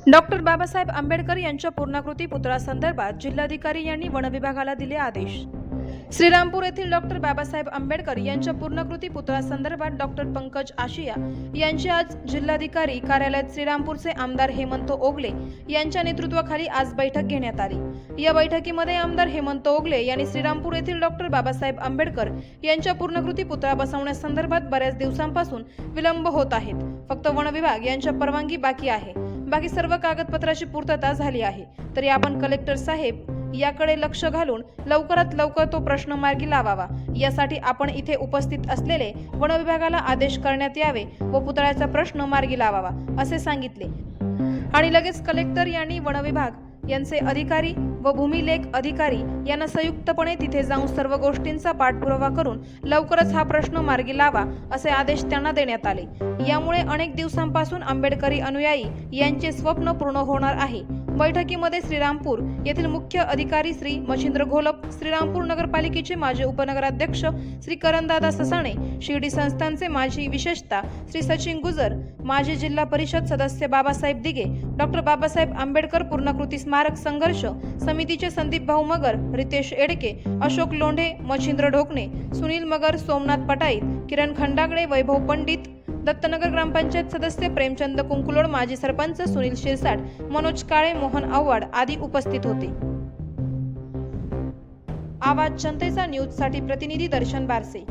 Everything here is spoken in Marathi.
डॉक्टर बाबासाहेब आंबेडकर यांच्या पूर्णाकृती पुतळ्यासंदर्भात जिल्हाधिकारी यांनी वन विभागाला दिले आदेश। श्रीरामपूर येथील डॉक्टर बाबासाहेब आंबेडकर यांच्या पूर्णाकृती पुतळ्यासंदर्भात डॉक्टर पंकज आशिया यांची आज जिल्हाधिकारी कार्यालयात श्रीरामपूरचे आमदार हेमंत ओगले यांच्या नेतृत्वाखाली आज बैठक घेण्यात आली। या बैठकीमध्ये आमदार हेमंत ओगले यांनी श्रीरामपूर येथील डॉक्टर बाबासाहेब आंबेडकर यांच्या पूर्णाकृती पुतळा बसवण्यासंदर्भात बऱ्याच दिवसांपासून विलंब होत आहेत। फक्त वन विभाग यांच्या परवानगी बाकी आहे। बाकी सर्व कागदपत्राची पूर्तता झाली आहे। तरी आपण कलेक्टर साहेब याकडे लक्ष घालून लवकरात लवकर तो प्रश्न मार्गी लावावा, यासाठी आपण इथे उपस्थित असलेले वन विभागाला आदेश करण्यात यावे व पुतळ्याचा प्रश्न मार्गी लावावा असे सांगितले। आणि लगेच कलेक्टर यांनी वन विभाग यांचे अधिकारी व भूमिलेख अधिकारी यांना संयुक्तपणे तिथे जाऊन सर्व गोष्टींचा पाठपुरावा करून लवकरच हा प्रश्न मार्गी लावा असे आदेश त्यांना देण्यात आले। यामुळे अनेक दिवसांपासून आंबेडकरी अनुयायी यांचे स्वप्न पूर्ण होणार आहे। बैठकीमध्ये श्रीरामपूर येथील मुख्य अधिकारी श्री मच्छिंद्र घोलप, श्रीरामपूर नगरपालिकेचे माजी उपनगराध्यक्ष श्री करणदादा ससाणे, शिर्डी संस्थानचे माजी विशेषतः श्री सचिन गुजर, माजी जिल्हा परिषद सदस्य बाबासाहेब दिघे, डॉक्टर बाबासाहेब आंबेडकर पूर्णाकृती स्मारक संघर्ष समितीचे संदीप भाऊ मगर, रितेश एडके, अशोक लोंढे, मच्छिंद्र ढोकणे, सुनील मगर, सोमनाथ पटाईत, किरण खंडागळे, वैभव पंडित, दत्तनगर ग्रामपंचायत सदस्य प्रेमचंद कुंकुलोड, माजी सरपंच सुनील शिरसाट, मनोज काळे, मोहन आव्हाड आदी उपस्थित होते। आवाज जनतेचा न्यूज साठी प्रतिनिधी दर्शन बारसे।